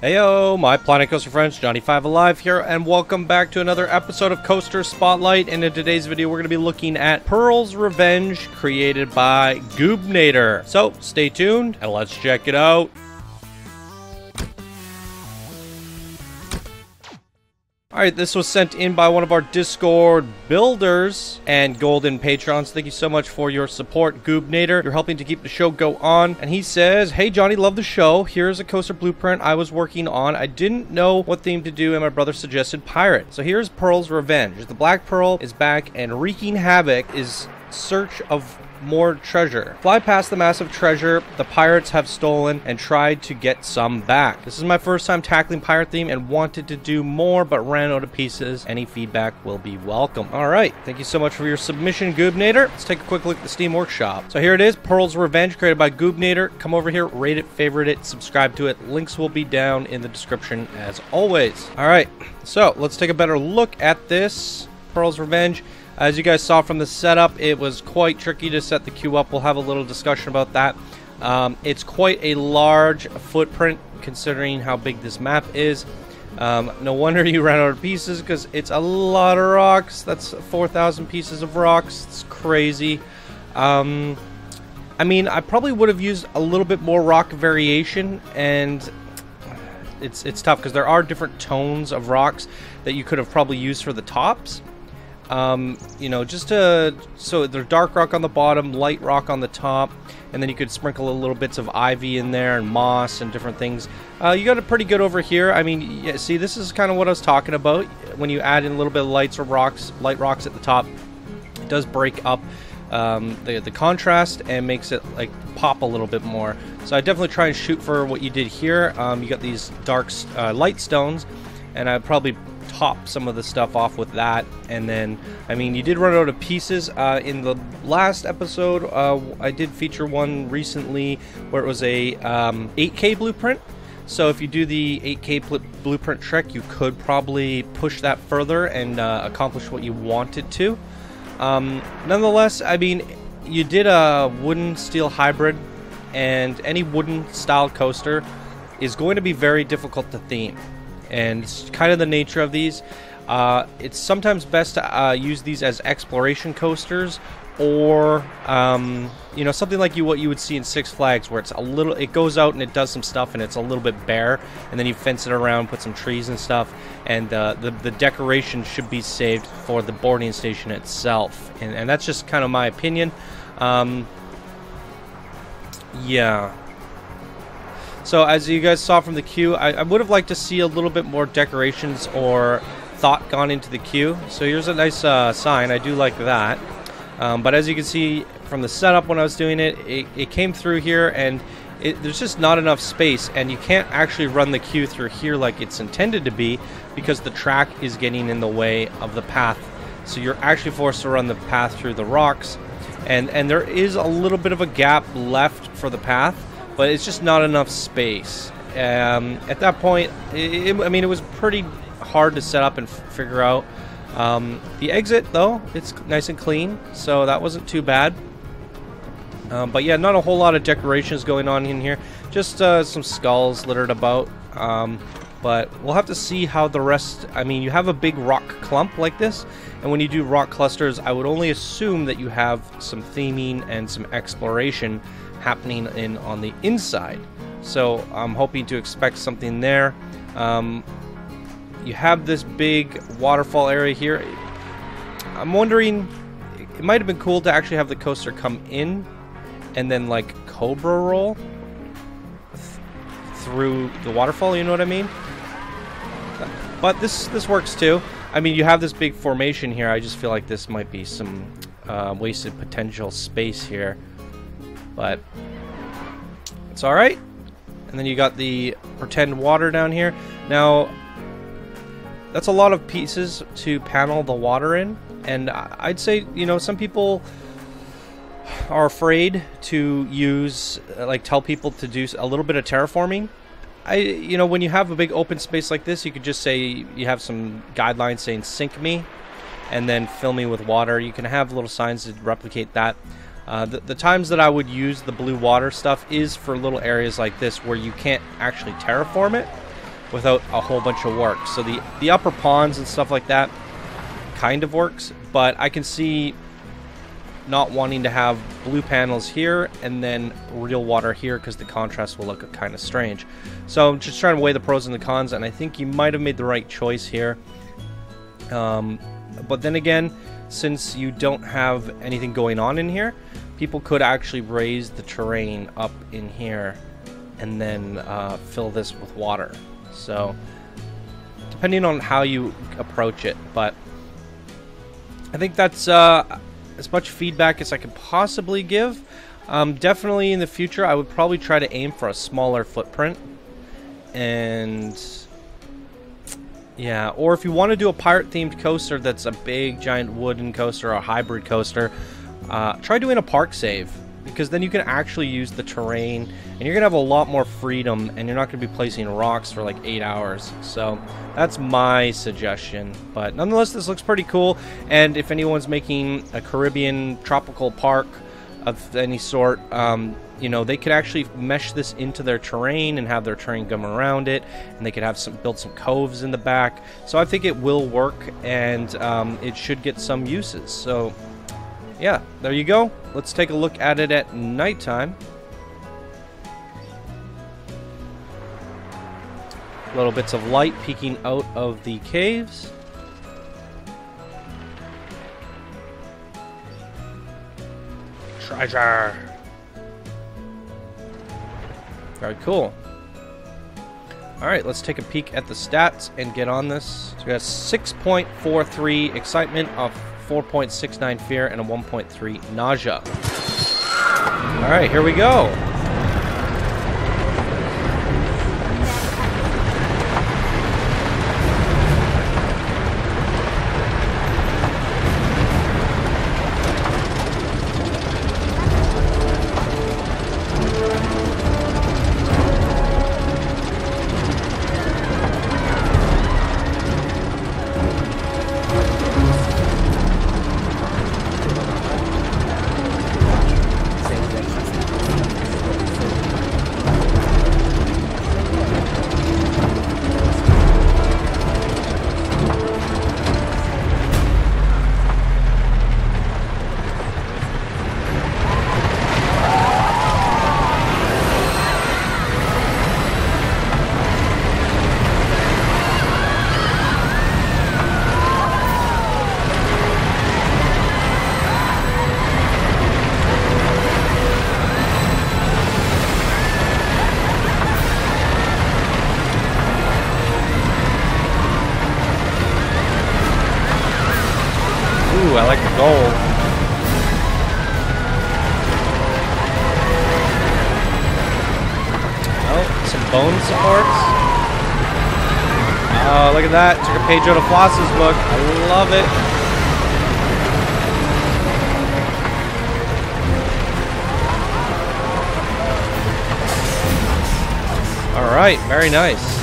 Heyo, my Planet Coaster friends, Johnny5 Alive here, and welcome back to another episode of Coaster Spotlight. And in today's video, we're going to be looking at Pearl's Revenge, created by Goobnator. So, stay tuned, and let's check it out. Alright, this was sent in by one of our Discord builders and golden patrons. Thank you so much for your support, Goobnator. You're helping to keep the show go on. And he says, "Hey Johnny, love the show. Here's a coaster blueprint I was working on. I didn't know what theme to do and my brother suggested pirate. So here's Pearl's Revenge. The Black Pearl is back and wreaking havoc is search of more treasure. Fly past the massive treasure the pirates have stolen and tried to get some back. This is my first time tackling pirate theme and wanted to do more but ran out of pieces. Any feedback will be welcome." Alright, thank you so much for your submission, Goobnator. Let's take a quick look at the Steam Workshop. So here it is, Pearl's Revenge, created by Goobnator. Come over here, rate it, favorite it, subscribe to it. Links will be down in the description as always. Alright, so let's take a better look at this Pearl's Revenge. As you guys saw from the setup, it was quite tricky to set the queue up. We'll have a little discussion about that. It's quite a large footprint considering how big this map is. No wonder you ran out of pieces because it's a lot of rocks. That's 4,000 pieces of rocks. It's crazy. I mean, I probably would have used a little bit more rock variation, and it's tough because there are different tones of rocks that you could have probably used for the tops. You know, just so there's dark rock on the bottom, light rock on the top, and then you could sprinkle a little bits of ivy in there and moss and different things. You got it pretty good over here. I mean, yeah, see, this is kind of what I was talking about. When you add in a little bit of light rocks at the top, it does break up the contrast and makes it like pop a little bit more. So I definitely try and shoot for what you did here. You got these dark light stones, and I'd probably top some of the stuff off with that. And then, I mean, you did run out of pieces in the last episode. I did feature one recently where it was a 8K blueprint. So if you do the 8K blueprint trick, you could probably push that further and accomplish what you wanted to. Nonetheless, I mean, you did a wooden steel hybrid, and any wooden style coaster is going to be very difficult to theme. And it's kind of the nature of these. It's sometimes best to use these as exploration coasters, or you know, something like what you would see in Six Flags, where it goes out and it does some stuff and it's a little bit bare, and then you fence it around, put some trees and stuff, and the decoration should be saved for the boarding station itself. And that's just kind of my opinion. Yeah. So as you guys saw from the queue, I would have liked to see a little bit more decorations or thought gone into the queue. So here's a nice sign. I do like that. But as you can see from the setup when I was doing it, it came through here, and there's just not enough space, and you can't actually run the queue through here like it's intended to be because the track is getting in the way of the path. So you're actually forced to run the path through the rocks, and there is a little bit of a gap left for the path, but it's just not enough space. At that point, I mean, it was pretty hard to set up and figure out. The exit, though, it's nice and clean, so that wasn't too bad. But yeah, not a whole lot of decorations going on in here. Just some skulls littered about. But we'll have to see how the rest... I mean, you have a big rock clump like this, and when you do rock clusters, I would only assume that you have some theming and some exploration happening on the inside. So I'm hoping to expect something there. You have this big waterfall area here. I'm wondering, it might have been cool to actually have the coaster come in and then like cobra roll through the waterfall, you know what I mean? But this works too. I mean, you have this big formation here. I just feel like this might be some wasted potential space here. But it's alright. And then you got the pretend water down here. Now, that's a lot of pieces to panel the water in. And I'd say, you know, some people are afraid to use, like, tell people to do a little bit of terraforming. You know, when you have a big open space like this, you could just say you have some guidelines saying sink me and then fill me with water. You can have little signs to replicate that. The times that I would use the blue water stuff is for little areas like this where you can't actually terraform it. without a whole bunch of work. So the upper ponds and stuff like that kind of works, but I can see not wanting to have blue panels here and then real water here because the contrast will look kind of strange. So I'm just trying to weigh the pros and the cons, and I think you might have made the right choice here. But then again, since you don't have anything going on in here, people could actually raise the terrain up in here and then fill this with water. So depending on how you approach it, but I think that's as much feedback as I could possibly give. Definitely in the future, I would probably try to aim for a smaller footprint. And yeah, or if you want to do a pirate-themed coaster that's a big, giant wooden coaster or a hybrid coaster, try doing a park save, because then you can actually use the terrain, and you're going to have a lot more freedom, and you're not going to be placing rocks for like 8 hours. So that's my suggestion. But nonetheless, this looks pretty cool, and if anyone's making a Caribbean tropical park of any sort, you know, they could actually mesh this into their terrain and have their terrain come around it, and they could have build some coves in the back. So I think it will work, and it should get some uses. So yeah, there you go. Let's take a look at it at nighttime. Little bits of light peeking out of the caves. Treasure. Very cool. Alright, let's take a peek at the stats and get on this. So we got 6.43 excitement, a 4.69 fear, and a 1.3 nausea. Alright, here we go. I like the gold. Oh, some bone supports. Oh, look at that. Took a page out of Floss's book. I love it. Alright, very nice.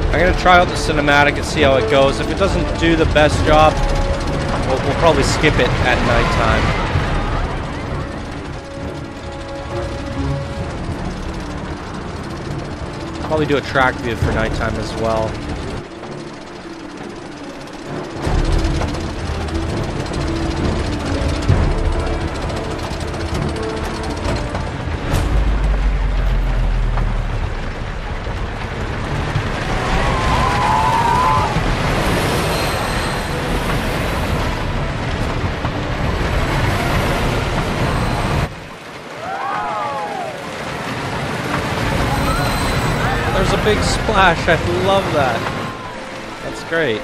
I'm going to try out the cinematic and see how it goes. If it doesn't do the best job, we'll probably skip it at nighttime. Probably do a track view for nighttime as well. There's a big splash. I love that. That's great.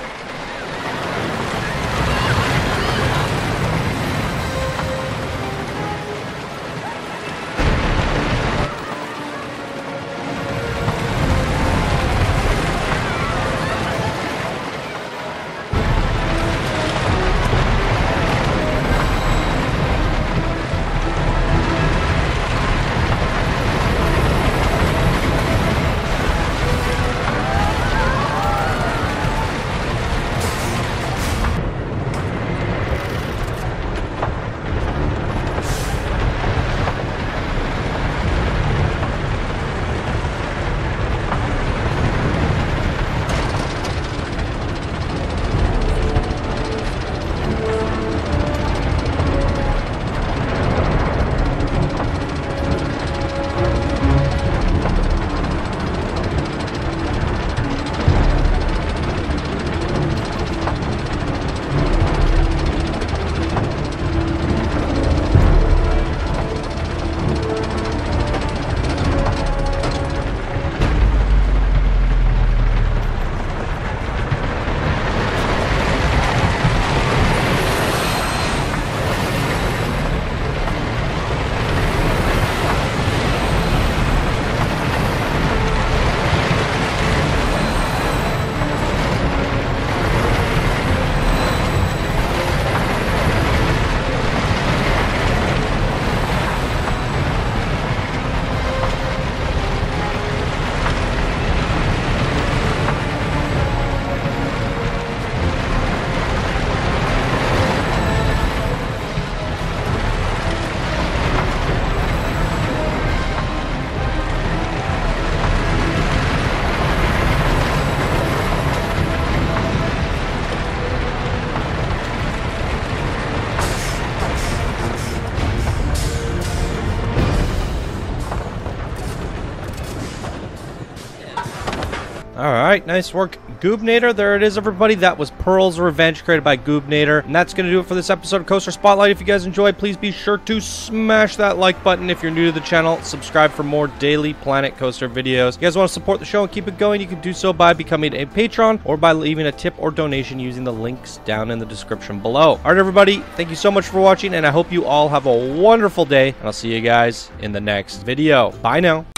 Alright, nice work, Goobnator. There it is, everybody. That was Pearl's Revenge, created by Goobnator. And that's going to do it for this episode of Coaster Spotlight. If you guys enjoyed, please be sure to smash that like button. If you're new to the channel, subscribe for more daily Planet Coaster videos. If you guys want to support the show and keep it going, you can do so by becoming a patron or by leaving a tip or donation using the links down in the description below. Alright, everybody, thank you so much for watching, and I hope you all have a wonderful day, and I'll see you guys in the next video. Bye now.